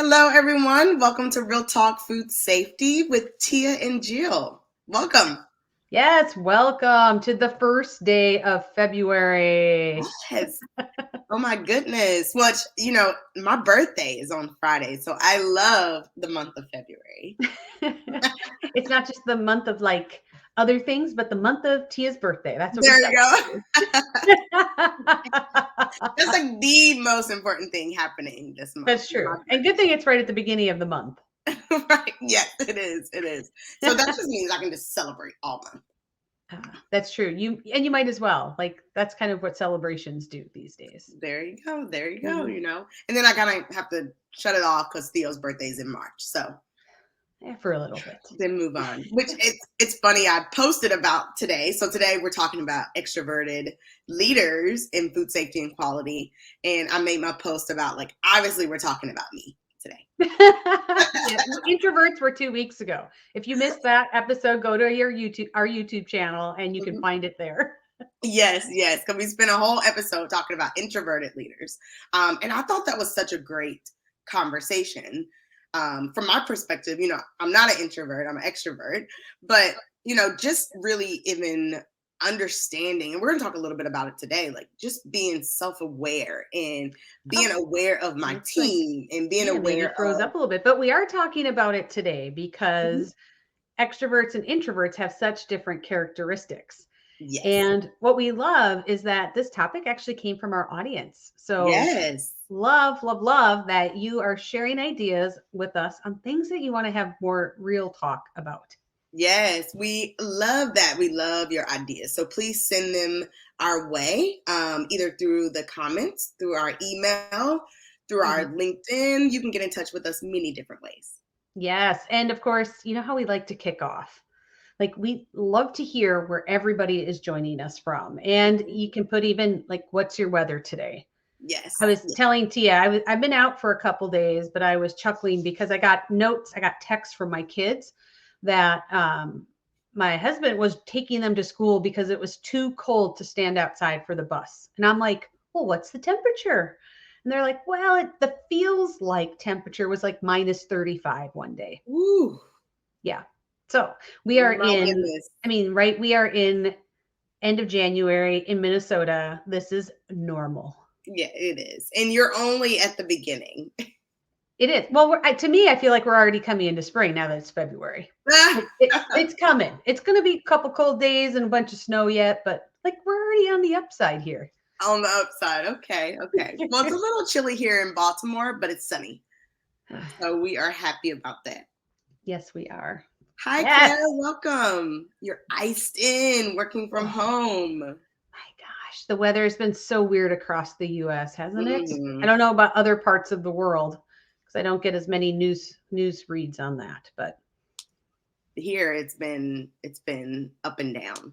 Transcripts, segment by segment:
Hello, everyone. Welcome to Real Talk Food Safety with Tia and Jill. Welcome. Yes, welcome to the first day of February. Yes. Oh my goodness. Well, my birthday is on Friday, so I love the month of February. It's not just the month of like other things, but the month of Tia's birthday. That's what we There you go. celebrate. That's like the most important thing happening this month. That's true. And good thing it's right at the beginning of the month. Right. Yes, it is. It is. So that just means I can just celebrate all month. That's true. You might as well. Like that's kind of what celebrations do these days. There you go. There you go. And then I kind of have to shut it off because Theo's birthday is in March. So For a little bit. Then move on. Which it's funny. I posted about today. So today we're talking about extroverted leaders in food safety and quality. And I made my post about obviously we're talking about me today. Yeah, introverts were 2 weeks ago. If you missed that episode, go to our YouTube channel and you can find it there. Yes, because we spent a whole episode talking about introverted leaders. And I thought that was such a great conversation. From my perspective, I'm not an introvert, I'm an extrovert, but, just really even understanding, and we're going to talk a little bit about it today, like just being self-aware and being aware of my team and being aware it froze up a little bit, but we are talking about it today because extroverts and introverts have such different characteristics. Yes. And what we love is that this topic actually came from our audience. So yes. Love that you are sharing ideas with us on things that you want to have more real talk about. Yes, we love that. We love your ideas. So please send them our way, either through the comments, through our email, through our LinkedIn. You can get in touch with us many different ways. Yes. And of course, you know how we like to kick off. Like we love to hear where everybody is joining us from. And you can put even like, what's your weather today? Yes. I was telling Tia, I've been out for a couple days, but I was chuckling because I got texts from my kids that my husband was taking them to school because it was too cold to stand outside for the bus. And I'm like, well, what's the temperature? And they're like, well, the feels like temperature was like minus 35 one day. Ooh. Yeah. So we are we are in end of January in Minnesota. This is normal. Yeah, it is. And you're only at the beginning. It is. Well, to me, I feel like we're already coming into spring now that it's February. It's coming. It's going to be a couple cold days and a bunch of snow yet, but like we're already on the upside here. On the upside. Okay. Well, it's a little chilly here in Baltimore, but it's sunny. So we are happy about that. Yes, we are. Hi, Claire. Welcome. You're iced in, working from home. My gosh, the weather has been so weird across the U.S., hasn't it? I don't know about other parts of the world because I don't get as many news reads on that, but here it's been up and down.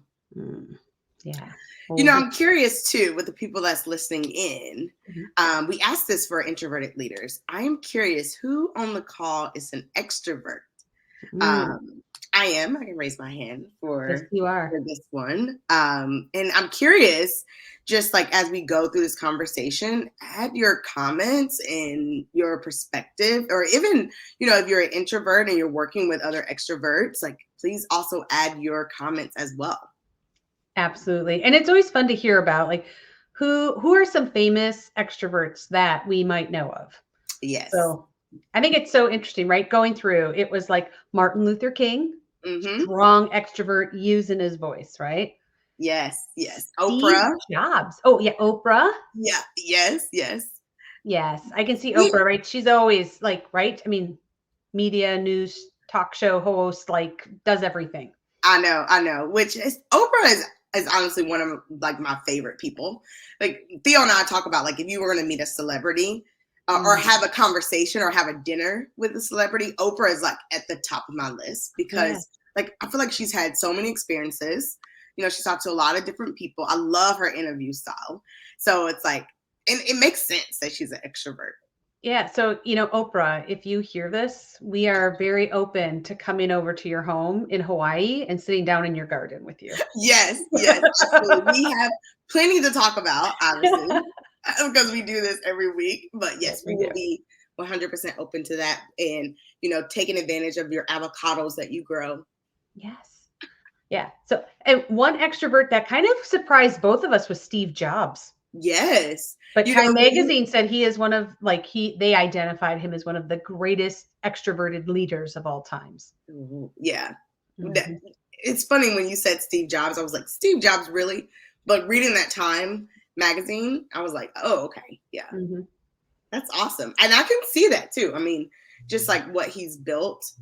Yeah. I'm curious too with the people that's listening in. We asked this for introverted leaders. I am curious who on the call is an extrovert. I am. I can raise my hand for this one. And I'm curious, just like as we go through this conversation, add your comments and your perspective, or even, if you're an introvert and you're working with other extroverts, like please also add your comments as well. Absolutely. And it's always fun to hear about like who are some famous extroverts that we might know of. Yes. So I think it's so interesting, right? Going through, it was like Martin Luther King, strong extrovert using his voice, right? Yes. Oprah. Steve Jobs. Oh, yeah. Oprah. Yeah. Yes. Yes. I can see Oprah, right? She's always like, right? I mean, media, news, talk show host, like does everything. I know. Which is Oprah is honestly one of like my favorite people. Like Theo and I talk about like if you were going to meet a celebrity, or have a conversation or have a dinner with a celebrity, Oprah is like at the top of my list because like I feel like she's had so many experiences. She's talked to a lot of different people. I love her interview style. So it's like, and it makes sense that she's an extrovert. Yeah. So, Oprah, if you hear this, we are very open to coming over to your home in Hawaii and sitting down in your garden with you. Yes, absolutely. We have plenty to talk about, obviously. Because we do this every week, but yes, we 100% open to that, and taking advantage of your avocados that you grow. Yes. Yeah. So, and one extrovert that kind of surprised both of us was Steve Jobs. Yes. But Time Magazine said he is one of they identified him as one of the greatest extroverted leaders of all times. Yeah. Mm-hmm. It's funny when you said Steve Jobs, I was like, Steve Jobs, really? But reading that Time Magazine, I was like, oh, okay. Yeah. Mm-hmm. That's awesome. And I can see that too. I mean, just like what he's built,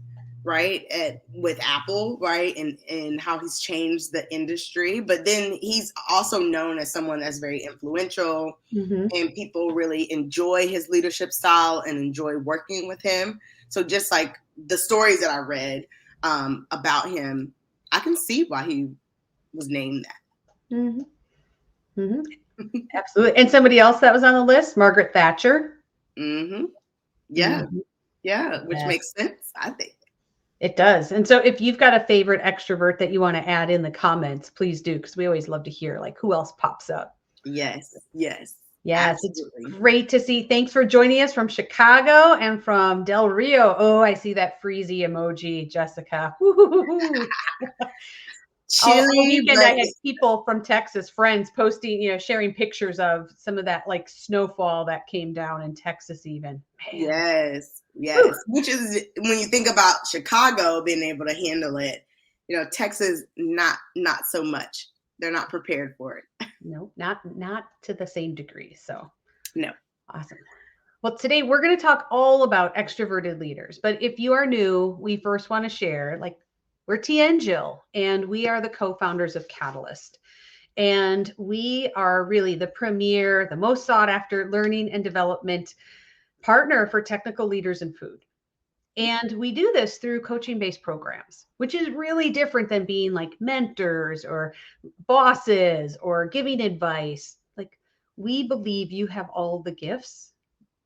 right, with Apple, right, and how he's changed the industry. But then he's also known as someone that's very influential, mm-hmm. and people really enjoy his leadership style and enjoy working with him. So just like the stories that I read about him, I can see why he was named that. Mm-hmm. Mm-hmm. Absolutely. And somebody else that was on the list, Margaret Thatcher. Mm-hmm. Yeah. Mm-hmm. Yeah, which makes sense, I think. It does. And so if you've got a favorite extrovert that you want to add in the comments, please do, because we always love to hear like who else pops up. Yes, yes. Yes, absolutely. It's great to see. Thanks for joining us from Chicago and from Del Rio. Oh, I see that freezy emoji, Jessica. All weekend, I had people from Texas, friends posting, sharing pictures of some of that like snowfall that came down in Texas even. Man. Yes. Yes. Whew. Which is, when you think about Chicago being able to handle it, Texas, not so much. They're not prepared for it. No, not to the same degree. So no. Awesome. Well, today we're going to talk all about extroverted leaders. But if you are new, we first want to share, like, we're Tia and Jill, and we are the co-founders of Catalyst. And we are really the premier, the most sought after learning and development partner for technical leaders in food. And we do this through coaching-based programs, which is really different than being like mentors or bosses or giving advice. Like, we believe you have all the gifts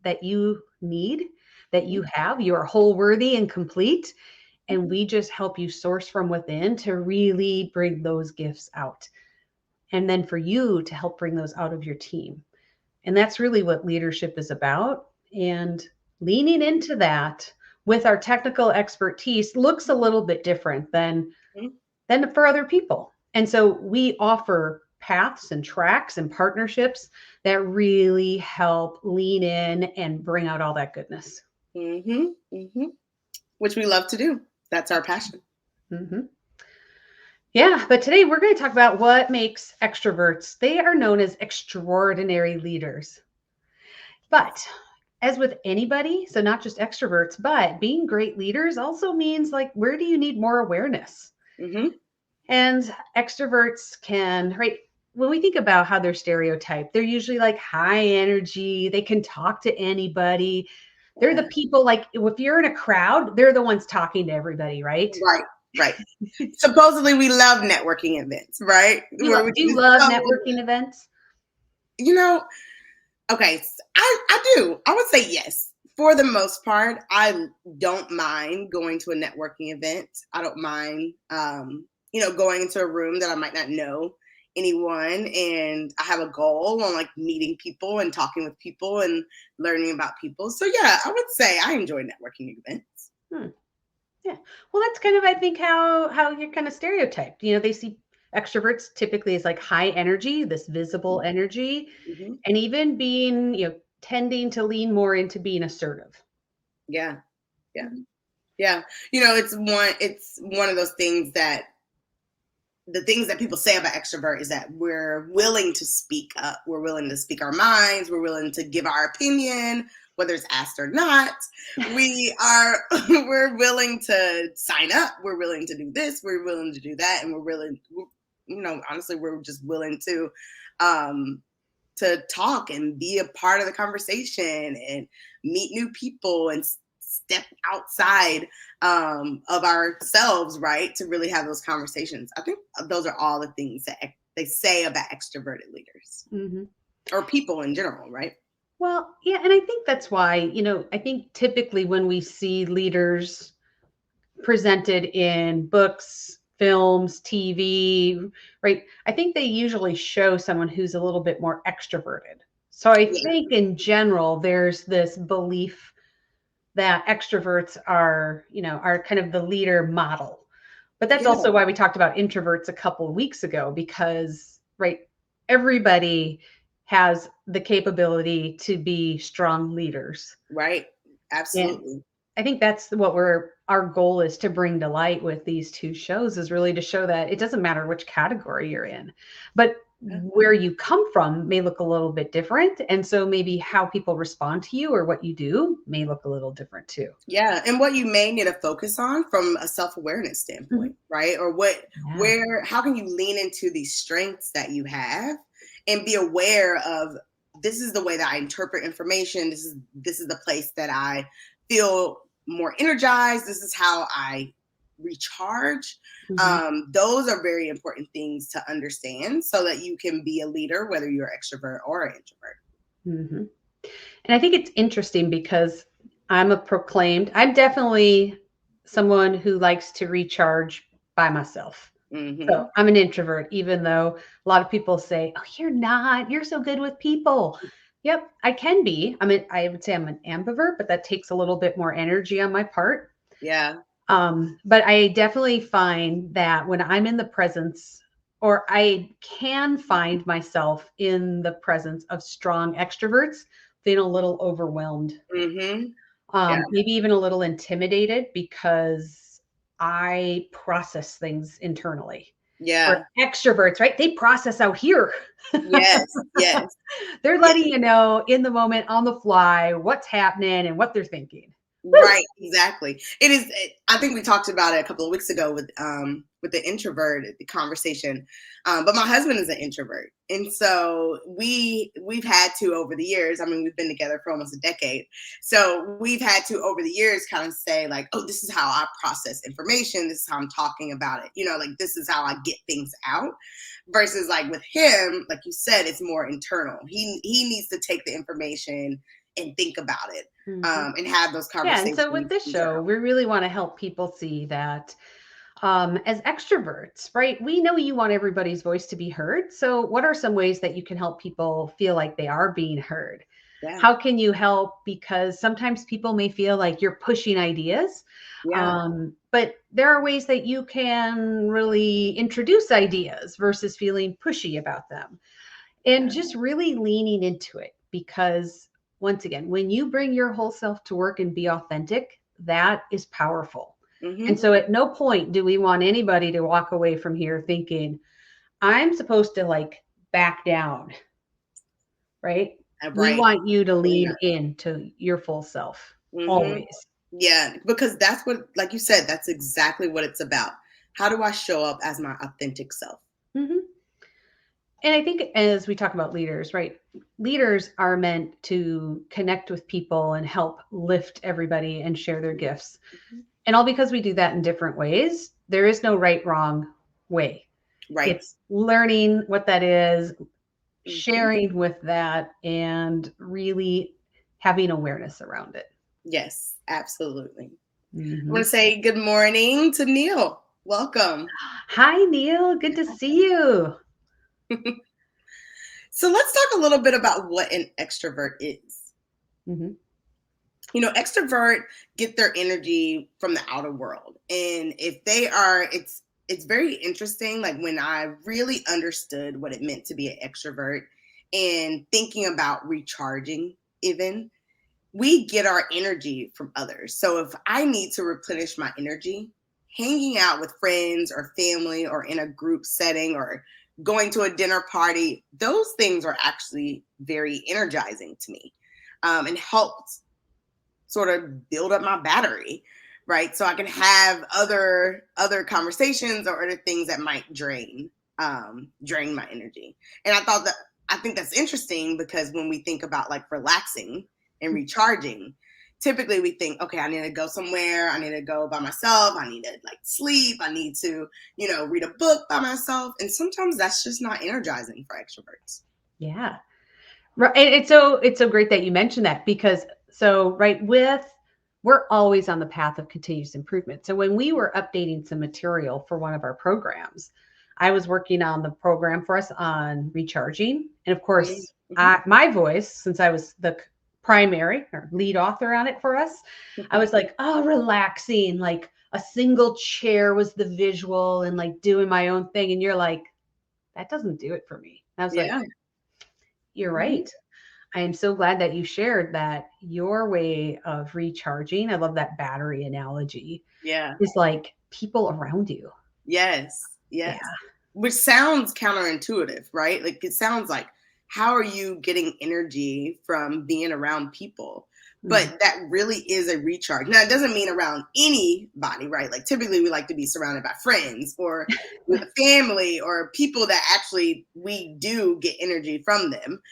that you need, that you have. You are whole, worthy, and complete. And we just help you source from within to really bring those gifts out. And then for you to help bring those out of your team. And that's really what leadership is about. And leaning into that with our technical expertise looks a little bit different than for other people. And so we offer paths and tracks and partnerships that really help lean in and bring out all that goodness. Mm-hmm. Mm-hmm. Which we love to do. That's our passion. Mm-hmm. Yeah, but today we're going to talk about what makes extroverts. They are known as extraordinary leaders. But as with anybody, so not just extroverts, but being great leaders also means like, where do you need more awareness? Mm-hmm. And extroverts can, right, when we think about how they're stereotyped, they're usually like high energy. They can talk to anybody. They're the people, like, if you're in a crowd, they're the ones talking to everybody, right? Right. Supposedly we love networking events, right? Do you love networking events? Okay, I do. I would say yes. For the most part, I don't mind going to a networking event. I don't mind, going into a room that I might not know anyone, and I have a goal on like meeting people and talking with people and learning about people. So yeah, I would say I enjoy networking events. Yeah. Well, that's kind of, I think, how you're kind of stereotyped. They see extroverts typically as like high energy, this visible energy, mm-hmm. and even being, tending to lean more into being assertive. Yeah. It's one of those things that the things that people say about extrovert is that we're willing to speak up. We're willing to speak our minds. We're willing to give our opinion, whether it's asked or not. We're willing to sign up. We're willing to do this. We're willing to do that. And honestly, we're just willing to talk and be a part of the conversation and meet new people and step outside of ourselves, right, to really have those conversations. I think those are all the things that they say about extroverted leaders, mm-hmm. or people in general, right? Well, yeah, and I think that's why, I think typically when we see leaders presented in books, films, TV, right, I think they usually show someone who's a little bit more extroverted. So I think in general, there's this belief that extroverts are, are kind of the leader model. But that's Yeah. also why we talked about introverts a couple of weeks ago, because, right, everybody has the capability to be strong leaders. Right. And Absolutely. I think that's what our goal is to bring to light with these two shows, is really to show that it doesn't matter which category you're in, but where you come from may look a little bit different. And so maybe how people respond to you or what you do may look a little different too. Yeah, and what you may need to focus on from a self-awareness standpoint, right? Or Yeah. how can you lean into these strengths that you have and be aware of, this is the way that I interpret information. This is the place that I feel more energized. This is how I recharge. Those are very important things to understand so that you can be a leader, whether you're extrovert or an introvert. Mm-hmm. And I think it's interesting because I'm definitely someone who likes to recharge by myself. So I'm an introvert, even though a lot of people say, "Oh, you're not. You're so good with people." Yep, I can be. I would say I'm an ambivert, but that takes a little bit more energy on my part. Yeah. But I definitely find that when I'm in the presence, or I can find myself in the presence of strong extroverts, feeling a little overwhelmed, Yeah. maybe even a little intimidated, because I process things internally. Or Yeah. extroverts, right? They process out here. Yes. Yes. They're Yes. letting you know in the moment, on the fly, what's happening and what they're thinking. Right, exactly. I think we talked about it a couple of weeks ago with the introvert conversation. But my husband is an introvert. And so we've had to, over the years, I mean, we've been together for almost a decade. So we've had to, over the years, kind of say like, oh, this is how I process information. This is how I'm talking about it. Like, this is how I get things out. Versus like with him, like you said, it's more internal. He needs to take the information and think about it, and have those Yeah, and conversations so with this show, internal. we really want to help people see that as extroverts, right? We know you want everybody's voice to be heard. So, what are some ways that you can help people feel like they are being heard? Yeah. How can you help? Because sometimes people may feel like you're pushing ideas, Yeah. but there are ways that you can really introduce ideas versus feeling pushy about them, and just really leaning into it. Because once again, when you bring your whole self to work and be authentic, that is powerful. And so at no point do we want anybody to walk away from here thinking, I'm supposed to like back down, right? We Right. want you to Yeah. lean into your full self Mm-hmm. always. Yeah, because that's what, like you said, that's exactly what it's about. How do I show up as my authentic self? Mm-hmm. And I think as we talk about leaders, right? Leaders are meant to connect with people and help lift everybody and share their gifts. And all because we do that in different ways. There is no right, wrong way. Right. It's learning what that is, Mm-hmm. sharing with that, and really having awareness around it. Yes, absolutely. I want Mm-hmm. to say good morning to Neil. Welcome. Hi, Neil. Good to see you. So let's talk a little bit about what an extrovert is. Mm-hmm. Extrovert get their energy from the outer world. And if they are, it's very interesting. Like when I really understood what it meant to be an extrovert and thinking about recharging, even we get our energy from others. So if I need to replenish my energy, hanging out with friends or family or in a group setting or going to a dinner party, those things are actually very energizing to me, and helped sort of build up my battery, right? So I can have other conversations or other things that might drain my energy. And I think that's interesting because when we think about like relaxing and recharging, typically we think, okay, I need to go somewhere, I need to go by myself, I need to like sleep, I need to, read a book by myself. And sometimes that's just not energizing for extroverts. Yeah. Right. And it's so great that you mentioned that, because we're always on the path of continuous improvement. So when we were updating some material for one of our programs, I was working on the program for us on recharging. And of course, Mm-hmm. my voice, since I was the primary or lead author on it for us, I was like, oh, relaxing, like a single chair was the visual and like doing my own thing. And you're like, that doesn't do it for me. I was like, Yeah. you're Mhm. right. I am so glad that you shared that your way of recharging. I love that battery analogy Yeah. is like people around you. Yes. Yeah. Yes. Which sounds counterintuitive, right? Like it sounds like, how are you getting energy from being around people? Mhm. But that really is a recharge. Now, it doesn't mean around anybody, right? Like typically we like to be surrounded by friends or with a family or people that actually we do get energy from them.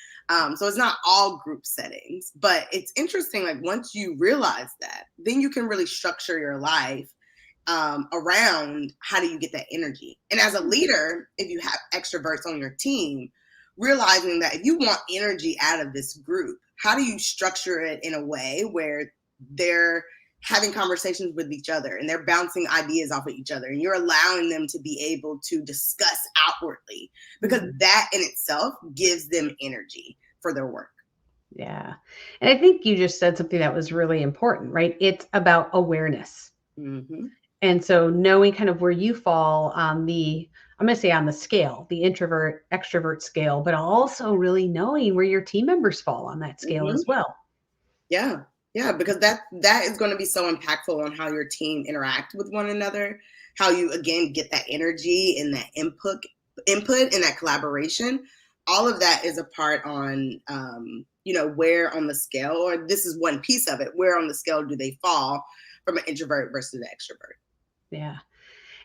So it's not all group settings, but it's interesting. Like once you realize that, then you can really structure your life around how do you get that energy. And as a leader, if you have extroverts on your team, realizing that if you want energy out of this group, how do you structure it in a way where they're having conversations with each other and they're bouncing ideas off of each other and you're allowing them to be able to discuss outwardly, because Mhm. that in itself gives them energy for their work. Yeah. And I think you just said something that was really important, right? It's about awareness. Hmm. And so knowing kind of where you fall on the, I'm going to say on the scale, the introvert extrovert scale, but also really knowing where your team members fall on that scale Hmm. as well. Yeah. Yeah, because that is going to be so impactful on how your team interact with one another, how you again get that energy and that input and that collaboration. All of that is a part on where on the scale, or this is one piece of it, where on the scale do they fall from an introvert versus an extrovert. Yeah.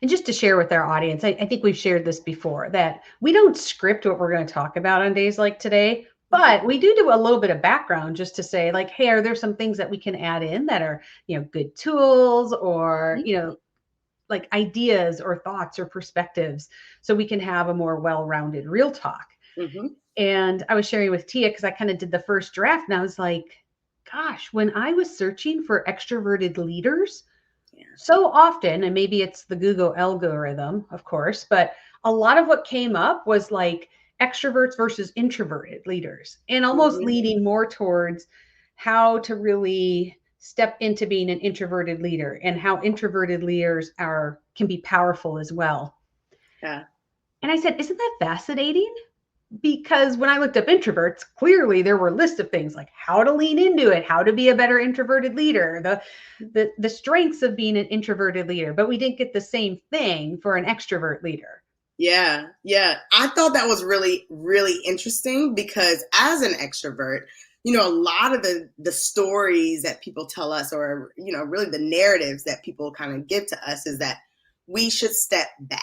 And just to share with our audience, I think we've shared this before that we don't script what we're going to talk about on days like today, but we do a little bit of background just to say, like, hey, are there some things that we can add in that are, good tools or, like ideas or thoughts or perspectives so we can have a more well-rounded real talk. Mm-hmm. And I was sharing with Tia because I kind of did the first draft and I was like, gosh, when I was searching for extroverted leaders, Yeah. so often, and maybe it's the Google algorithm, of course, but a lot of what came up was like extroverts versus introverted leaders and almost Mm-hmm. leading more towards how to really step into being an introverted leader and how introverted leaders are can be powerful as well. Yeah. And I said, isn't that fascinating? Because when I looked up introverts, clearly there were lists of things like how to lean into it, how to be a better introverted leader, the strengths of being an introverted leader, but we didn't get the same thing for an extrovert leader. Yeah, yeah. I thought that was really, really interesting because as an extrovert, a lot of the stories that people tell us, or really the narratives that people kind of give to us, is that we should step back.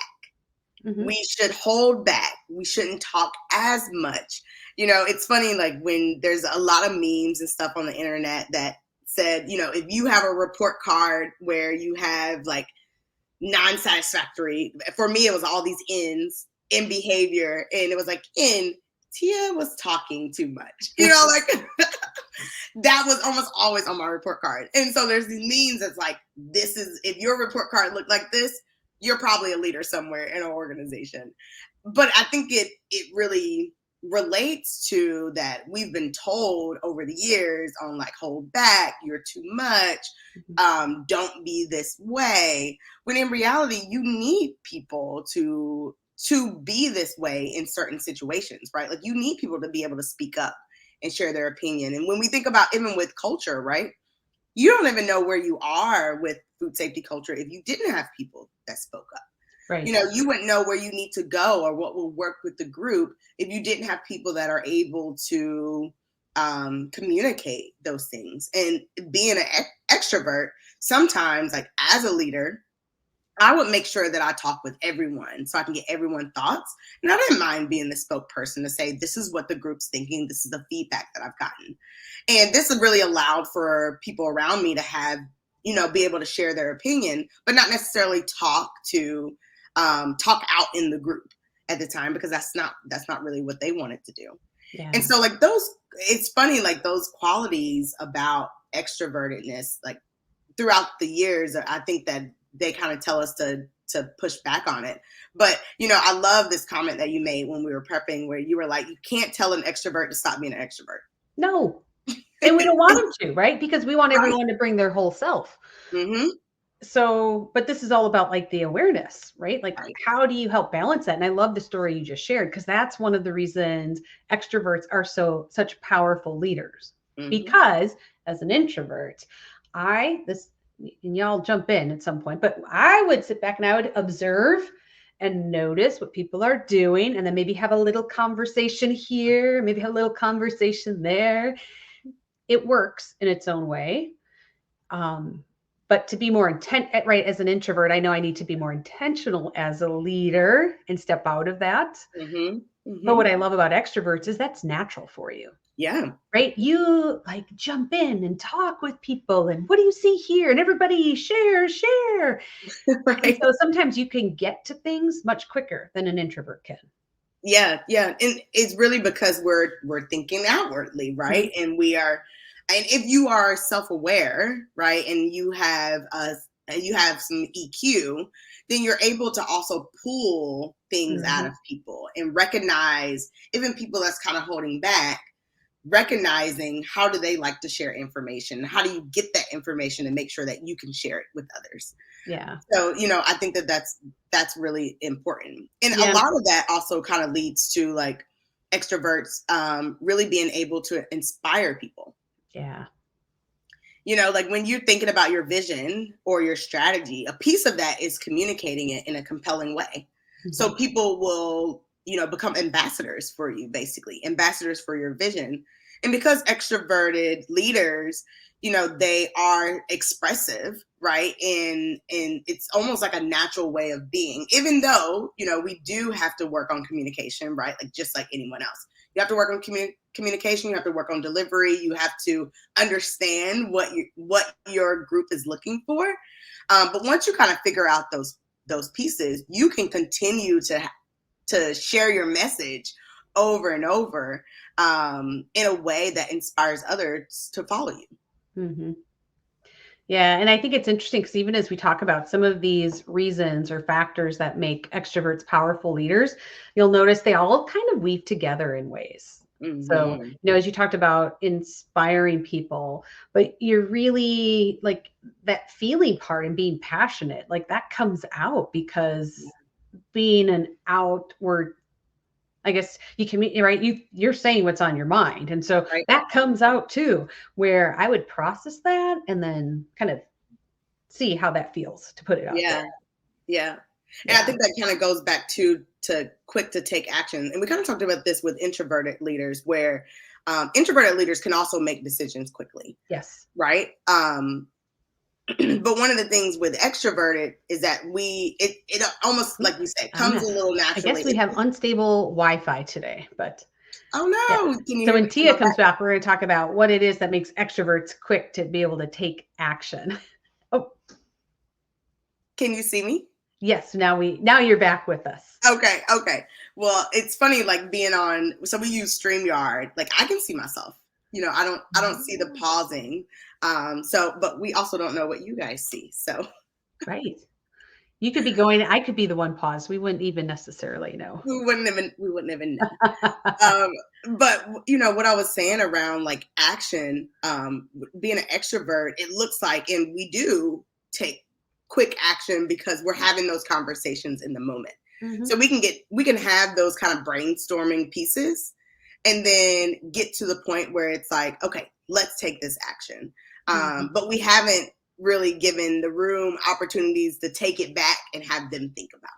Mm-hmm. We should hold back. We shouldn't talk as much. It's funny, like when there's a lot of memes and stuff on the internet that said, if you have a report card where you have like non-satisfactory. For me, it was all these ins in behavior, and it was like Tia was talking too much. Like that was almost always on my report card. And so there's these memes that's like, this is if your report card looked like this, you're probably a leader somewhere in an organization. But I think it really relates to that we've been told over the years on like hold back, you're too much, don't be this way, when in reality you need people to be this way in certain situations, right? Like you need people to be able to speak up and share their opinion. And when we think about even with culture, right, you don't even know where you are with food safety culture if you didn't have people that spoke up. Right. You wouldn't know where you need to go or what will work with the group if you didn't have people that are able to communicate those things. And being an extrovert, sometimes, like as a leader, I would make sure that I talk with everyone so I can get everyone's thoughts. And I didn't mind being the spokesperson to say, this is what the group's thinking. This is the feedback that I've gotten. And this has really allowed for people around me to have, be able to share their opinion, but not necessarily talk out in the group at the time, because that's not really what they wanted to do. And Yeah. so like it's funny, like those qualities about extrovertedness, like throughout the years, I think that they kind of tell us to push back on it. But I love this comment that you made when we were prepping, where you were like, you can't tell an extrovert to stop being an extrovert. No. And we don't want them to, right? Because we want Right. everyone to bring their whole self. Mm-hmm. So, but this is all about like the awareness, right? Like, Right. how do you help balance that? And I love the story you just shared because that's one of the reasons extroverts are such powerful leaders. Mm-hmm. Because as an introvert, and y'all jump in at some point, but I would sit back and I would observe and notice what people are doing, and then maybe have a little conversation here, maybe have a little conversation there. It works in its own way. Um, but to be more right, as an introvert, I know I need to be more intentional as a leader and step out of that. Mm-hmm. But Mm-hmm. what I love about extroverts is that's natural for you, Yeah. right? You like jump in and talk with people and what do you see here? And everybody share. And Right. so sometimes you can get to things much quicker than an introvert can. Yeah, yeah, and it's really because we're thinking outwardly, right? Mhm. And we are, and if you are self-aware, right, and you have some EQ, then you're able to also pull things out of Mhm. people and recognize even people that's kind of holding back, recognizing how do they like to share information, how do you get that information and make sure that you can share it with others. Yeah. So, I think that that's really important. And a Yeah. lot of that also kind of leads to like extroverts really being able to inspire people. Yeah. Like when you're thinking about your vision or your strategy, a piece of that is communicating it in a compelling way. So Mhm. people will, become ambassadors for you, basically, ambassadors for your vision. And because extroverted leaders, they are expressive, right? And it's almost like a natural way of being, even though, we do have to work on communication, right? Like just like anyone else. You have to work on communication, you have to work on delivery, you have to understand what your group is looking for. But once you kind of figure out those pieces, you can continue to share your message over and over in a way that inspires others to follow you. Mhm. Yeah, and I think it's interesting because even as we talk about some of these reasons or factors that make extroverts powerful leaders, you'll notice they all kind of weave together in ways. So, Mm-hmm. as you talked about inspiring people, but you're really like that feeling part and being passionate, like that comes out because being an outward, I guess you can, right? You're saying what's on your mind. And so Right. that comes out too, where I would process that and then kind of see how that feels to put it out there. Yeah. Yeah. And I Yeah. think that kind of goes back to quick to take action. And we kind of talked about this with introverted leaders, where introverted leaders can also make decisions quickly, Yes. right? But one of the things with extroverted is that it almost Oop, like you said I'm comes not, a little I naturally. guess we have unstable Wi-Fi today, but Oh yeah. no! Can you So hear when me? Am Tia I back? comes back, we're going to talk about what it is that makes extroverts quick to be able to take action. Oh, Can you see me? yes. Now you're back with us. Okay, okay. Well, it's funny like being on. So we use StreamYard. Like I can see myself. I don't see the pausing. So, but we also don't know what you guys see. So Right. You could be going, I could be the one pause. We wouldn't even necessarily know. we wouldn't even know. But what I was saying around like action, being an extrovert, it looks like, and we do take quick action because we're having those conversations in the moment. Mhm. So we can have those kind of brainstorming pieces, and then get to the point where it's like, okay, let's take this action. Mhm. But we haven't really given the room opportunities to take it back and have them think about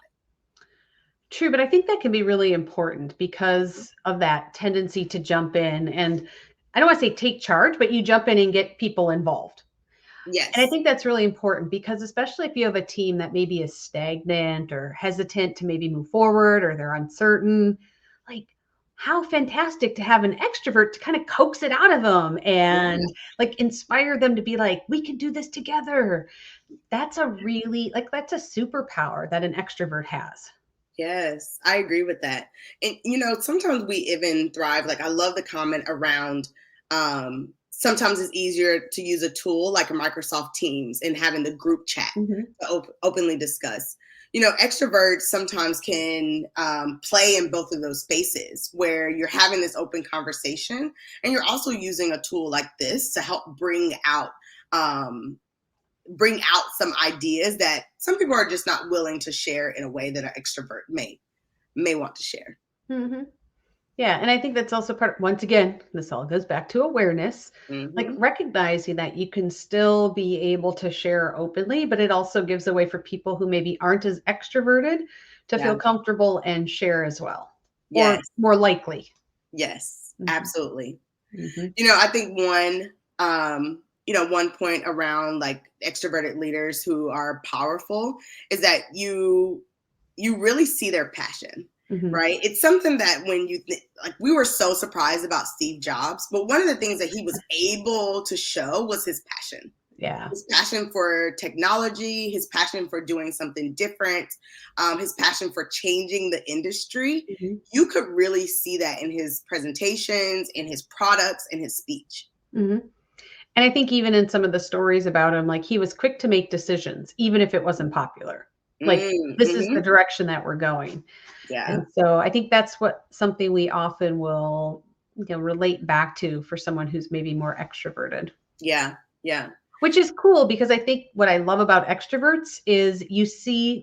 True, but I think that can be really important because of that tendency to jump in and I don't want to say take charge, but you jump in and get people involved. it. And I Yes. think that's really important because especially if you have a team that maybe is stagnant or hesitant to maybe move forward or they're uncertain, like how fantastic to have an extrovert to kind of coax it out of them Yeah. and like inspire them to be like, we can do this together. That's a superpower that an extrovert has. Yes, I agree with that. And sometimes we even thrive. Like I love the comment around sometimes it's easier to use a tool like a Microsoft Teams and having the group chat Mhm. to openly discuss. extroverts sometimes can play in both of those spaces where you're having this open conversation and you're also using a tool like this to help bring out some ideas that some people are just not willing to share in a way that an extrovert may want to share. Mm-hmm. Yeah. And I think that's also once again, this all goes back to awareness, like Mm-hmm. recognizing that you can still be able to share openly, but it also gives a way for people who maybe aren't as extroverted to Yeah. feel comfortable and share as well, or Yes. more likely. Yes. Mhm. Absolutely. Mhm. I think one point around like extroverted leaders who are powerful is that you really see their passion, Mhm. right? It's something that when like we were so surprised about Steve Jobs, but one of the things that he was able to show was his passion. Yeah. His passion for technology, his passion for doing something different, his passion for changing the industry. Mhm. You could really see that in his presentations, in his products, in his speech. Mhm. And I think even in some of the stories about him, like he was quick to make decisions, even if it wasn't popular. Like, this is the Mm-hmm. direction that we're going. Yeah, And so I think that's something we often will, relate back to for someone who's maybe more extroverted. yeah, yeah. Which is cool because I think what I love about extroverts is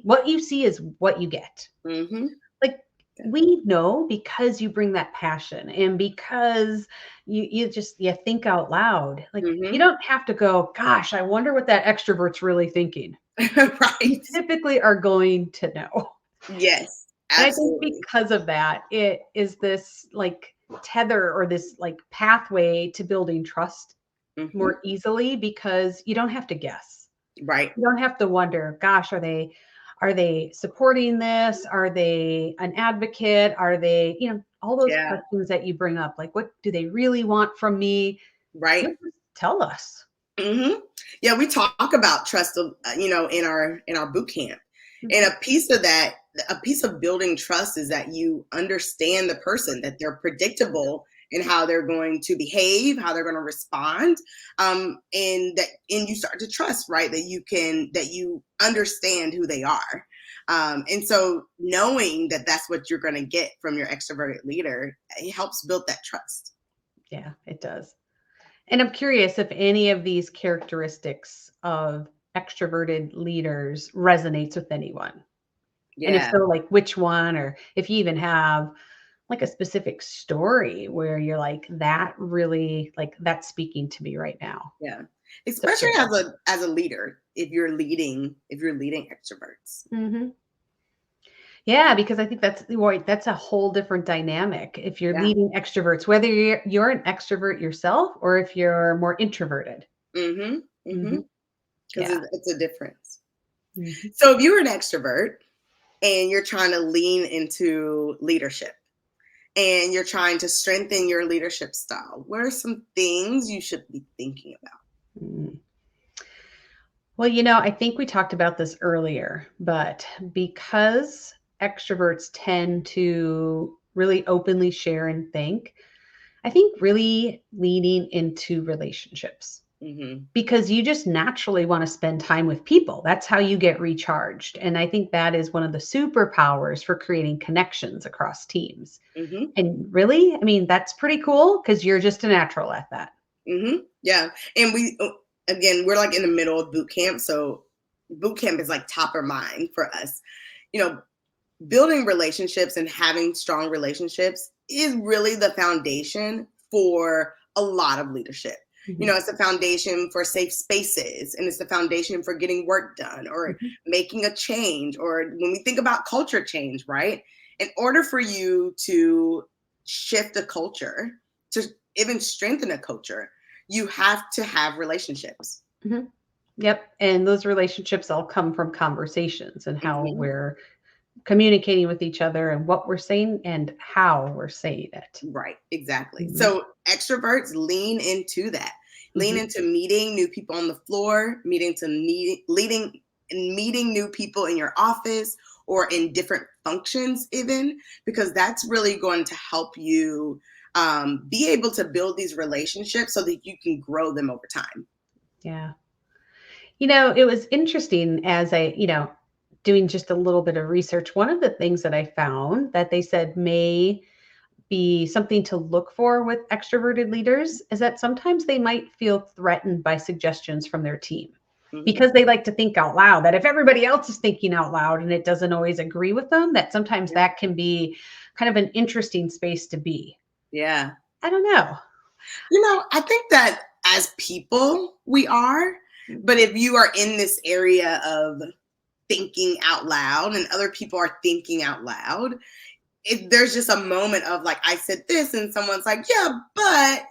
what you see is what you get. Mm-hmm. Like, Yeah. we know because you bring that passion and because you think out loud. Like, you Mm-hmm. don't have to go, gosh, I wonder what that extrovert's really thinking. You Right. typically are going to know. Yes, And I think absolutely. because of that, it is this like tether or this like pathway to building trust Mm-hmm. more easily because you don't have to guess. Right. You don't have to wonder, gosh, are they supporting this? Are they an advocate? Are they, all those Yeah. questions that you bring up, like what do they really want from me? Right. You'll just tell us. Mm-hmm. Yeah, we talk about trust, in our boot camp, and Mhm. a piece of building trust is that you understand the person, that they're predictable in how they're going to behave, how they're going to respond, and you start to trust, right? That you understand who they are, and so knowing that that's what you're going to get from your extroverted leader, it helps build that trust. Yeah, it does. And I'm curious if any of these characteristics of extroverted leaders resonates with anyone. And if Yeah. so, like which one, or if you even have like a specific story where you're like, that really, like, that's speaking to me right now. Yeah. So Especially curious. as a leader, if you're leading extroverts. Hmm. Yeah, because I think that's a whole different dynamic. If you're Yeah. leading extroverts, whether you're an extrovert yourself or if you're more introverted. Mhm. Hmm. Mhm. Because Yeah. it's a difference. Hmm. So if you're an extrovert and you're trying to lean into leadership and you're trying to strengthen your leadership style, what are some things you should be thinking about? Well, I think we talked about this earlier, but because extroverts tend to really openly share and think, I think really leaning into relationships Mhm. because you just naturally want to spend time with people. That's how you get recharged. And I think that is one of the superpowers for creating connections across teams. Mhm. And really, I mean, that's pretty cool because you're just a natural at that. Yeah. And again, we're like in the middle of boot camp, so boot camp is like top of mind for us. You know, building relationships and having strong relationships is really the foundation for a lot of leadership. Mhm. It's a foundation for safe spaces and it's the foundation for getting work done or Mhm. making a change. Or when we think about culture change, right? In order for you to shift a culture, to even strengthen a culture, you have to have relationships. Mhm. Yep. And those relationships all come from conversations and how Mhm. we're communicating with each other and what we're saying and how we're saying it. Right, exactly. Mhm. So extroverts lean into that. Lean Mhm. into meeting new people on the floor, leading and meeting new people in your office or in different functions, even because that's really going to help you be able to build these relationships so that you can grow them over time. Yeah. It was interesting as I, doing just a little bit of research, one of the things that I found that they said may be something to look for with extroverted leaders is that sometimes they might feel threatened by suggestions from their team Mhm. because they like to think out loud. That if everybody else is thinking out loud and it doesn't always agree with them, that sometimes that can be kind of an interesting space to be. Yeah. I don't know. I think that as people, we are, but if you are in this area of thinking out loud and other people are thinking out loud, there's just a moment of like, I said this and someone's like, yeah, but,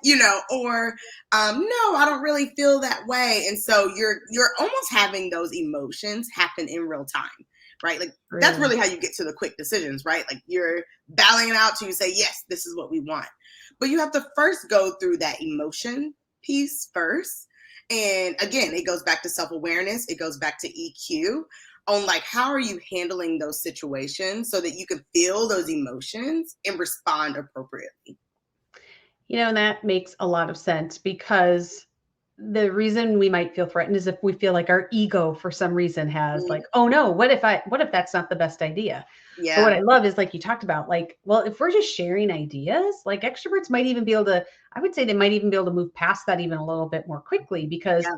or no, I don't really feel that way. And so you're almost having those emotions happen in real time, right? Like that's True. really how you get to the quick decisions, right? Like you're battling it out to you say, yes, this is what we want. But you have to first go through that emotion piece first. And again, it goes back to self-awareness. It goes back to EQ on like how are you handling those situations so that you can feel those emotions and respond appropriately. And that makes a lot of sense because the reason we might feel threatened is if we feel like our ego for some reason has Mhm. like, oh no, what if that's not the best idea? But what Yeah. I love is like you talked about, like, well, if we're just sharing ideas, like extroverts might even be able to, I would say they might even be able to move past that even a little bit more quickly because Yeah.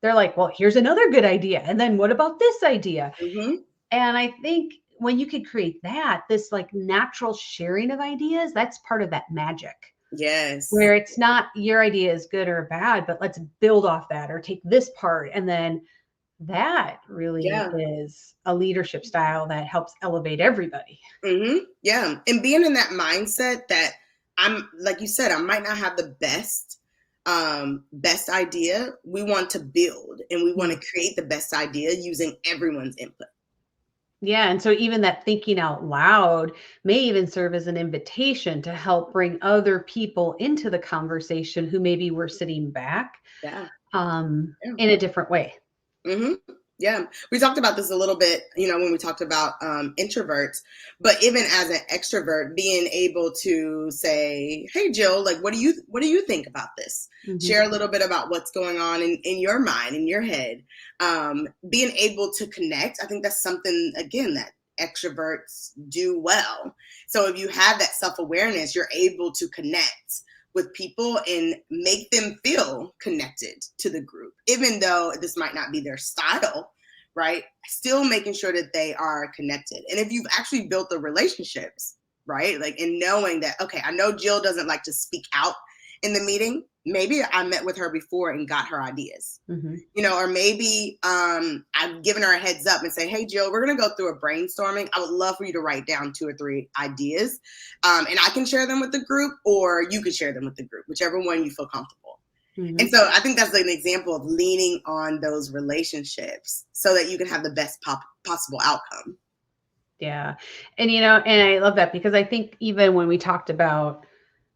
they're like, well, here's another good idea. And then what about this idea? Hmm. And I think when you could create that, this like natural sharing of ideas, that's part of that magic Yes. where it's not your idea is good or bad, but let's build off that or take this part. And then that really Yeah. is a leadership style that helps elevate everybody. Yeah. And being in that mindset that I'm like you said, I might not have the best idea. We want to build and we want Mm. to create the best idea using everyone's input. Yeah. And so even that thinking out loud may even serve as an invitation to help bring other people into the conversation who maybe were sitting back Yeah. Yeah. in a different way. Hmm. Yeah, we talked about this a little bit, when we talked about introverts, but even as an extrovert, being able to say, "Hey, Jill, like, what do you think about this?" Mhm. Share a little bit about what's going on in your mind, in your head. Being able to connect, I think that's something again that extroverts do well. So if you have that self awareness, you're able to connect with people and make them feel connected to the group, even though this might not be their style, right? Still making sure that they are connected. And if you've actually built the relationships, right? Like in knowing that, okay, I know Jill doesn't like to speak out in the meeting. Maybe I met with her before and got her ideas. Mhm. Or maybe I've given her a heads up and say, hey, Jill, we're going to go through a brainstorming. I would love for you to write down 2 or 3 ideas and I can share them with the group or you can share them with the group, whichever one you feel comfortable. And Mhm. so I think that's like an example of leaning on those relationships so that you can have the best possible outcome. Yeah. And I love that because I think even when we talked about,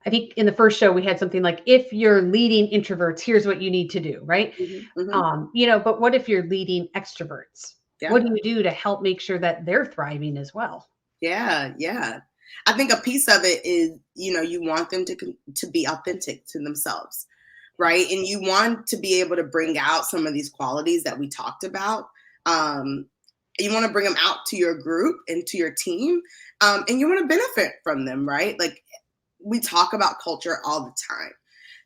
I think in the first show we had something like, if you're leading introverts, here's what you need to do, right? Hmm. Hmm. But what if you're leading extroverts? Yeah. What do you do to help make sure that they're thriving as well? Yeah. Yeah. I think a piece of it is, you want them to be authentic to themselves, right? And you want to be able to bring out some of these qualities that we talked about. Um, you want to bring them out to your group and to your team, and you want to benefit from them, right? Like we talk about culture all the time.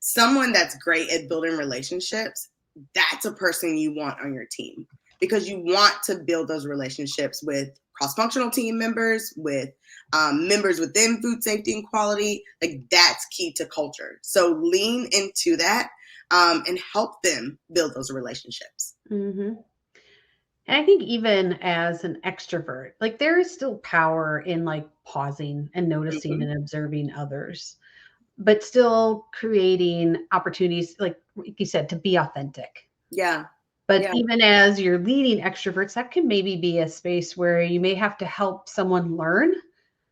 Someone that's great at building relationships, that's a person you want on your team because you want to build those relationships with cross-functional team members, with members within food safety and quality. Like that's key to culture. So lean into that and help them build those relationships. Hmm. And I think even as an extrovert, like there is still power in like pausing and noticing Mhm. and observing others, but still creating opportunities, like you said, to be authentic. Yeah. But Yeah. even as you're leading extroverts, that can maybe be a space where you may have to help someone learn,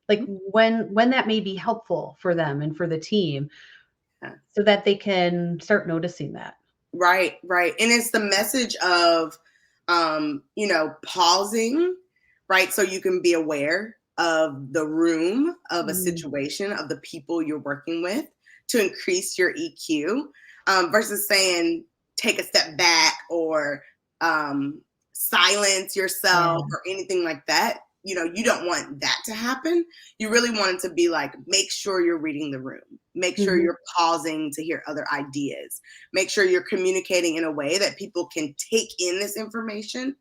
like when that may be helpful for them and for the team, Yeah. so that they can start noticing that. Right, right. And it's the message of, pausing, right? So you can be aware of the room, of a Mm. situation, of the people you're working with to increase your EQ versus saying, take a step back or silence yourself or anything like that. You know, you don't want that to happen. You really want it to be like, make sure you're reading the room. Make sure you're pausing to hear other ideas. Make sure you're communicating in a way that people can take in this information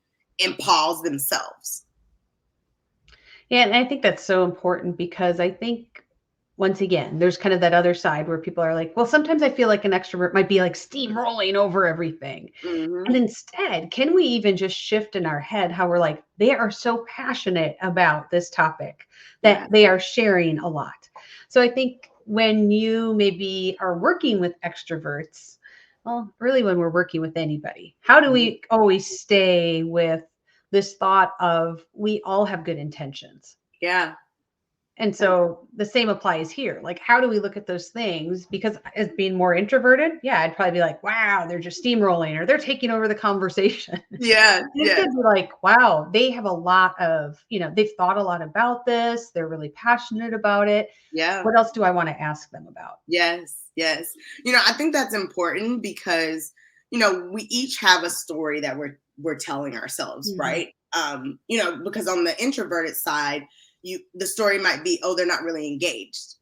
and pause themselves. Yeah, and I think that's so important because I think once again, there's kind of that other side where people are like, well, sometimes I feel like an extrovert might be like steamrolling over everything. And instead, can we even just shift in our head how we're like, they are so passionate about this topic that they are sharing a lot. So I think when you maybe are working with extroverts, well, really when we're working with anybody, how do we always stay with this thought of we all have good intentions? Yeah. And so the same applies here. Like, how do we look at those things? Because as being more introverted, yeah, I'd probably be like, wow, they're just steamrolling or they're taking over the conversation. Yeah. It could be like, wow, they have a lot of, they've thought a lot about this. They're really passionate about it. Yeah. What else do I want to ask them about? Yes. Yes. I think that's important because, we each have a story that we're telling ourselves, right? Because on the introverted side, the story might be, oh, they're not really engaged.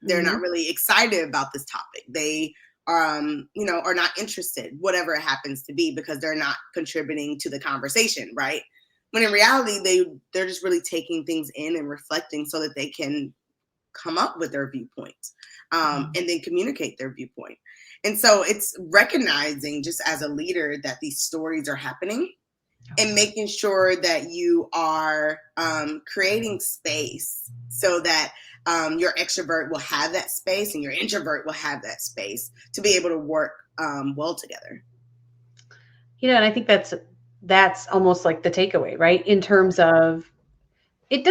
They're not really excited about this topic. They are not interested, whatever it happens to be, because they're not contributing to the conversation, right? When in reality, they're just really taking things in and reflecting so that they can come up with their viewpoint and then communicate their viewpoint. And so it's recognizing just as a leader that these stories are happening and making sure that you are creating space so that your extrovert will have that space and your introvert will have that space to be able to work well together. And I think that's almost like the takeaway, right? In terms of it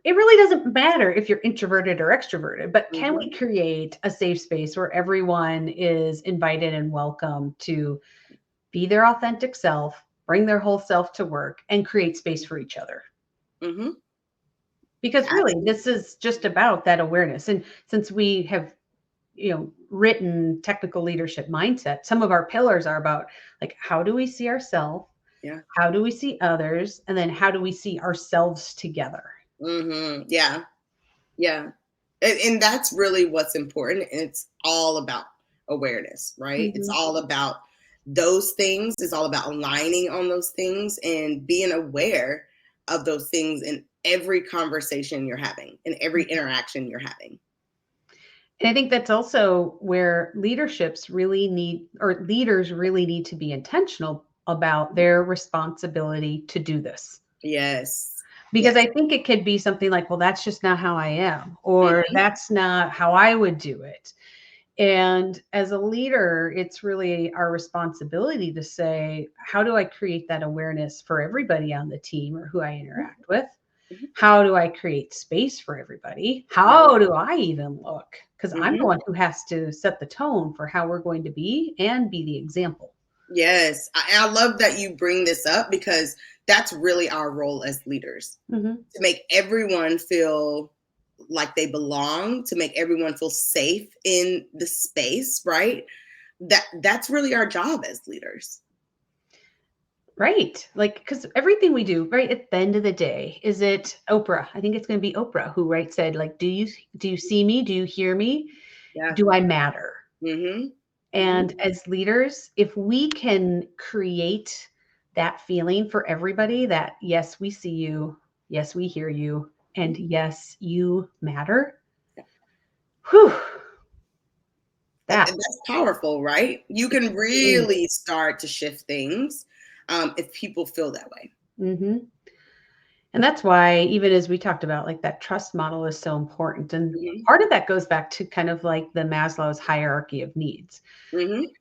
really doesn't matter if you're introverted or extroverted, but can we create a safe space where everyone is invited and welcome to be their authentic self, bring their whole self to work, and create space for each other? Because really, this is just about that awareness. And since we have, written technical leadership mindset, some of our pillars are about like, how do we see ourselves? Yeah. How do we see others? And then how do we see ourselves together? Yeah. Yeah. And that's really what's important. It's all about awareness, right? It's all about those things. It's all about aligning on those things and being aware of those things in every conversation you're having, in every interaction you're having. And I think that's also where leaders really need to be intentional about their responsibility to do this. Yes. Because I think it could be something like, well, that's just not how I am, or that's not how I would do it. And as a leader, it's really our responsibility to say, how do I create that awareness for everybody on the team or who I interact with? How do I create space for everybody? How do I even look? Because I'm the one who has to set the tone for how we're going to be and be the example. Yes. I love that you bring this up because that's really our role as leaders, to make everyone feel like they belong, to make everyone feel safe in the space, right? That's really our job as leaders. Right. Like, because everything we do, right, at the end of the day, is it Oprah? I think it's going to be Oprah who, right, said, like, do you see me? Do you hear me? Yeah. Do I matter? And as leaders, if we can create that feeling for everybody that, yes, we see you, yes, we hear you, and yes, you matter. Whew. That's powerful, right? You can really start to shift things if people feel that way. And that's why, even as we talked about, like that trust model is so important. And part of that goes back to kind of like the Maslow's hierarchy of needs. We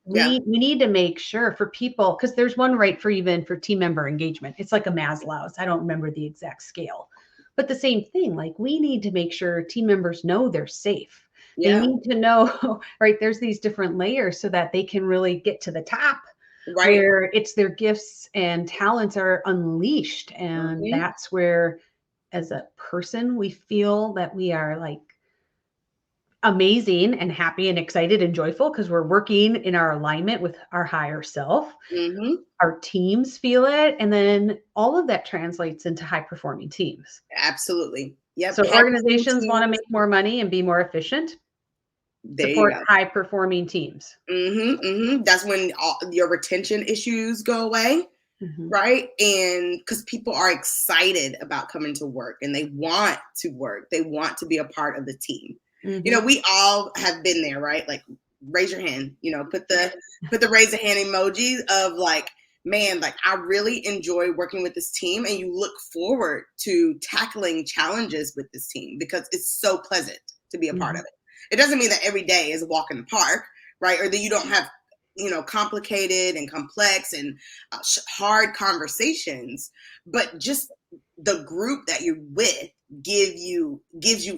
need to make sure for people, because there's one right for even for team member engagement. It's like a Maslow's. I don't remember the exact scale, but the same thing. Like we need to make sure team members know they're safe. They need to know, right? There's these different layers so that they can really get to the top. Where it's their gifts and talents are unleashed. And that's where, as a person, we feel that we are like amazing and happy and excited and joyful because we're working in our alignment with our higher self. Mm-hmm. Our teams feel it. And then all of that translates into high performing teams. Absolutely. Yep. So organizations want to make more money and be more efficient. There you Support go. high performing teams. Mm-hmm, mm-hmm. That's when all your retention issues go away, Mm-hmm. right? And because people are excited about coming to work and they want to work, they want to be a part of the team. Mm-hmm. You know, we all have been there, right? Like, raise your hand. You know, put the raise a hand emoji of like, man, like I really enjoy working with this team, and you look forward to tackling challenges with this team because it's so pleasant to be a part of it. It doesn't mean that every day is a walk in the park, right? Or that you don't have, you know, complicated and complex and hard conversations, but just the group that you're with gives you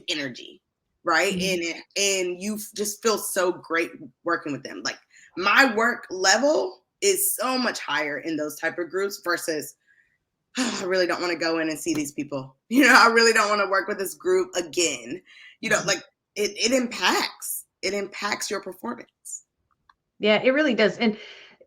energy, right? And you just feel so great working with them. Like, my work level is so much higher in those type of groups versus, oh, I really don't want to go in and see these people. You know, I really don't want to work with this group again. You know, like it impacts your performance. Yeah, it really does. And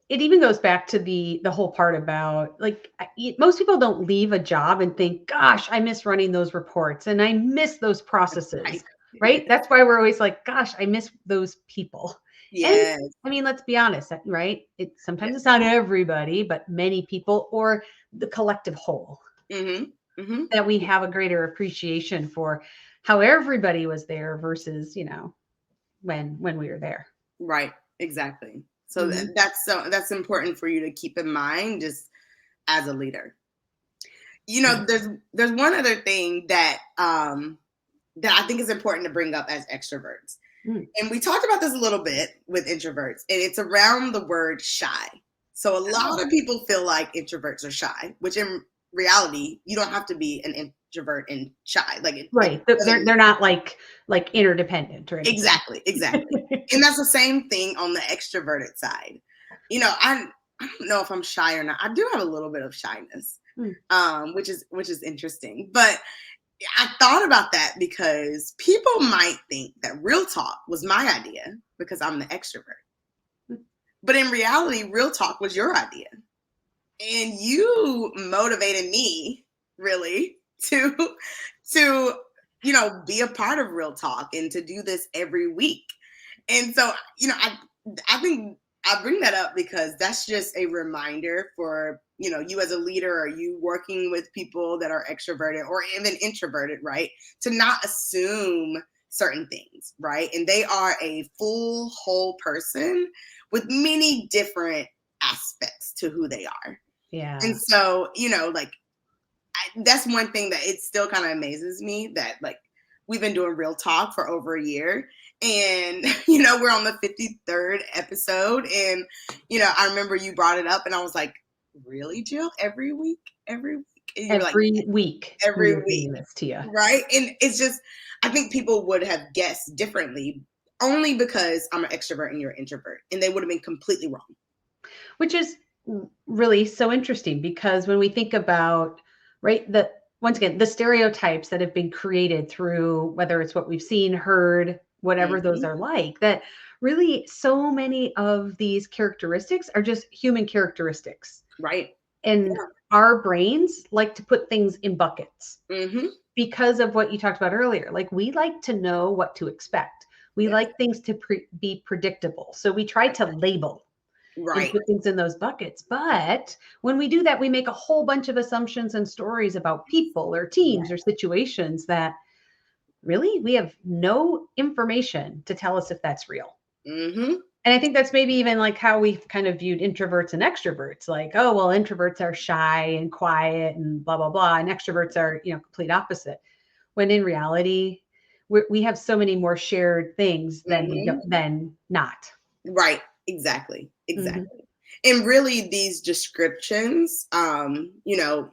it even goes back to the whole part about like most people don't leave a job and think, gosh, I miss running those reports and I miss those processes, right? That's why we're always like, gosh, I miss those people. Yes. And I mean, let's be honest, right? Sometimes it's not everybody, but many people or the collective whole that we have a greater appreciation for how everybody was there versus, you know, when we were there. Right. Exactly. So that's important for you to keep in mind just as a leader. You know, there's one other thing that that I think is important to bring up as extroverts. And we talked about this a little bit with introverts, and it's around the word shy. So a lot of people feel like introverts are shy, which in reality, you don't have to be an introvert and shy. Like, they're not like interdependent or anything. Exactly. And that's the same thing on the extroverted side. You know, I don't know if I'm shy or not. I do have a little bit of shyness, which is interesting. But I thought about that because people might think that real talk was my idea because I'm the extrovert. But in reality, real talk was your idea. And you motivated me really to you know, be a part of real talk and to do this every week. And so, you know, I think I bring that up because that's just a reminder for, you know, you as a leader or you working with people that are extroverted or even introverted, right? To not assume certain things, right? And they are a full, whole person with many different aspects to who they are. Yeah. And so, you know, like, that's one thing that it still kind of amazes me that, like, we've been doing real talk for over a year. And, you know, we're on the 53rd episode. And, you know, I remember you brought it up and I was like, really, Jill? Every week? Every week? And you're every like, week. Every week. This to you. Right? And it's just, I think people would have guessed differently only because I'm an extrovert and you're an introvert. And they would have been completely wrong. Which is really so interesting because when we think about, right, once again, the stereotypes that have been created through whether it's what we've seen, heard, whatever those are like, that really so many of these characteristics are just human characteristics. Right. And our brains like to put things in buckets because of what you talked about earlier. Like, we like to know what to expect. We like things to be predictable. So we try to label. And put things in those buckets. But when we do that, we make a whole bunch of assumptions and stories about people or teams or situations that really we have no information to tell us if that's real. And I think that's maybe even like how we've kind of viewed introverts and extroverts. Like, oh, well, introverts are shy and quiet and blah, blah, blah. And extroverts are, you know, complete opposite. When in reality, we have so many more shared things than not. Right. Exactly. And really these descriptions, you know,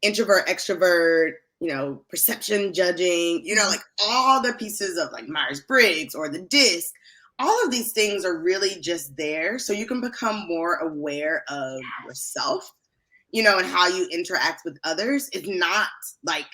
introvert, extrovert, you know, perception, judging, you know, like all the pieces of like Myers-Briggs or the DISC, all of these things are really just there so you can become more aware of yourself, you know, and how you interact with others. It's not like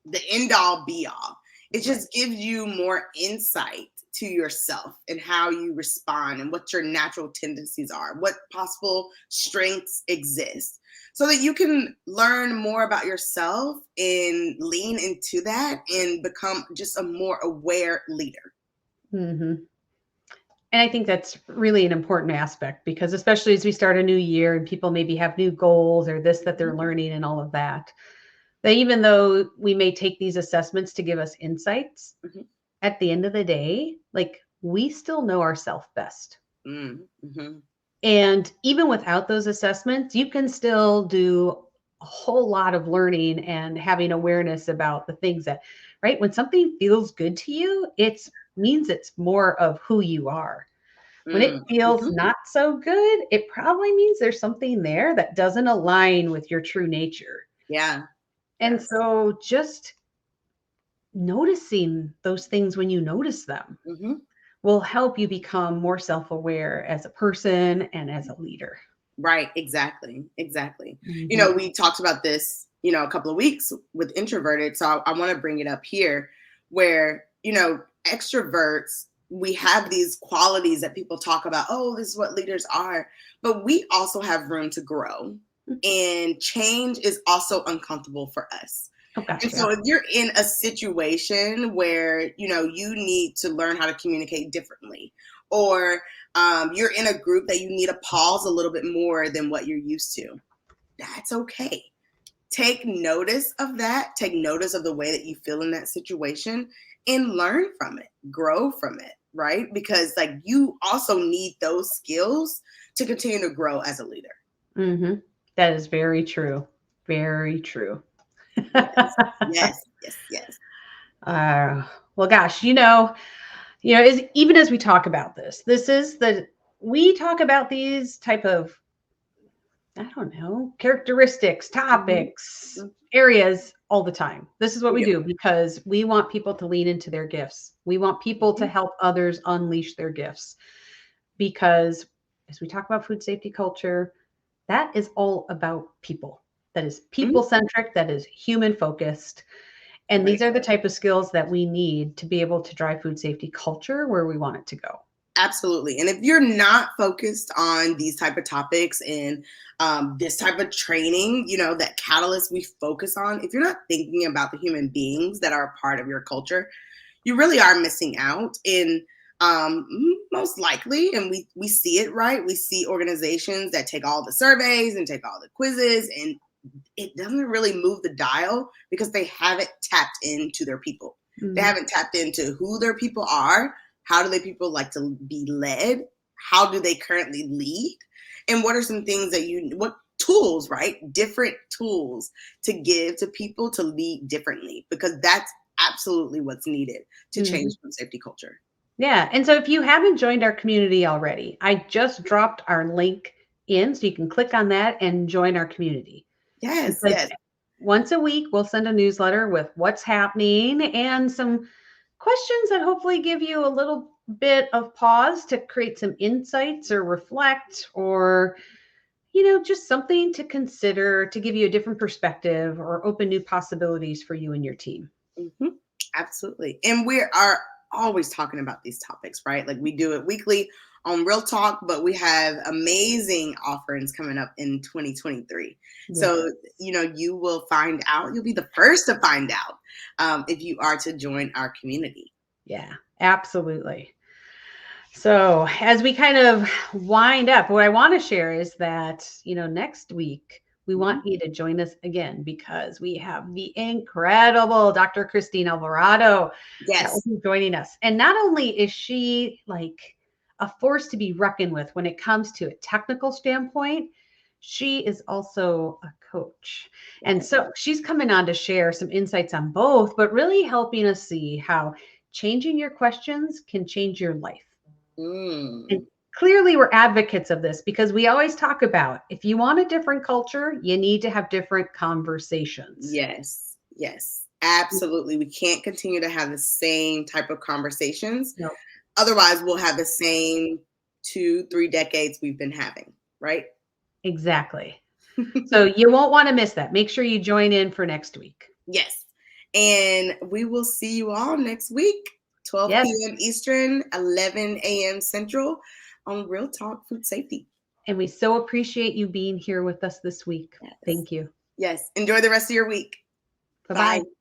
the end all be all. It just gives you more insight to yourself and how you respond and what your natural tendencies are, what possible strengths exist, so that you can learn more about yourself and lean into that and become just a more aware leader. Mm-hmm. And I think that's really an important aspect, because especially as we start a new year and people maybe have new goals or this that they're learning and all of that, that even though we may take these assessments to give us insights, Mm-hmm. at the end of the day, like, we still know ourselves best. Mm-hmm. And even without those assessments, you can still do a whole lot of learning and having awareness about the things that, right? When something feels good to you, it means it's more of who you are. When it feels Mm-hmm. not so good, it probably means there's something there that doesn't align with your true nature. Yeah. And Yes. so just noticing those things when you notice them Mm-hmm. will help you become more self-aware as a person and as a leader. Right. Exactly. Exactly. Mm-hmm. We talked about this, a couple of weeks with introverted. So I want to bring it up here where, extroverts, we have these qualities that people talk about. Oh, this is what leaders are. But we also have room to grow. And change is also uncomfortable for us. Oh And gosh, yeah. so if you're in a situation where, you need to learn how to communicate differently, or you're in a group that you need to pause a little bit more than what you're used to, that's okay. Take notice of that. Take notice of the way that you feel in that situation and learn from it, grow from it, right? Because like you also need those skills to continue to grow as a leader. Mm-hmm. That is very true. Very true. Yes, yes, yes, yes. uh, well, gosh, even as we talk about this is we talk about these type of, I don't know, characteristics, topics, Mm-hmm. areas all the time. This is what We we do. do because we want people to lean into their gifts. We want people to Mm-hmm. help others unleash their gifts, because as we talk about food safety culture, that is all about people. That is Mm-hmm. people centric, that is human focused. And Right. these are the type of skills that we need to be able to drive food safety culture where we want it to go. Absolutely. And if you're not focused on these type of topics and this type of training, that catalyst we focus on, if you're not thinking about the human beings that are a part of your culture, you really are missing out. In most likely, and we see it, right? We see organizations that take all the surveys and take all the quizzes, and it doesn't really move the dial because they haven't tapped into their people. They Mm-hmm. haven't tapped into who their people are. How do they people like to be led? How do they currently lead? And what are some things that what tools, right? Different tools to give to people to lead differently, because that's absolutely what's needed to Mm-hmm. change food safety culture. Yeah. And so if you haven't joined our community already, I just dropped our link in so you can click on that and join our community. Yes, Because yes. once a week, we'll send a newsletter with what's happening and some questions that hopefully give you a little bit of pause to create some insights or reflect, or, just something to consider to give you a different perspective or open new possibilities for you and your team. Mm-hmm. Absolutely. And we are always talking about these topics, right? Like we do it weekly on Real Talk, but we have amazing offerings coming up in 2023. Yeah. So, you will find out, you'll be the first to find out if you are to join our community. Yeah, absolutely. So, as we kind of wind up, what I want to share is that, next week, we Mhm. want you to join us again because we have the incredible Dr. Christine Alvarado that will Yes. be joining us. And not only is she like a force to be reckoned with when it comes to a technical standpoint, she is also a coach. And Yes. so she's coming on to share some insights on both, but really helping us see how changing your questions can change your life. And Mm. clearly, we're advocates of this because we always talk about if you want a different culture, you need to have different conversations. Yes. Yes. Absolutely. We can't continue to have the same type of conversations. No, Otherwise, we'll have the same 2, 3 decades we've been having, right? exactly. So you won't want to miss that. Make sure you join in for next week. Yes. And we will see you all next week, 12 Yes. p.m. Eastern, 11 a.m. Central, on Real Talk Food Safety. And we so appreciate you being here with us this week. Yes. Thank you. Yes. Enjoy the rest of your week. Bye-bye. Bye.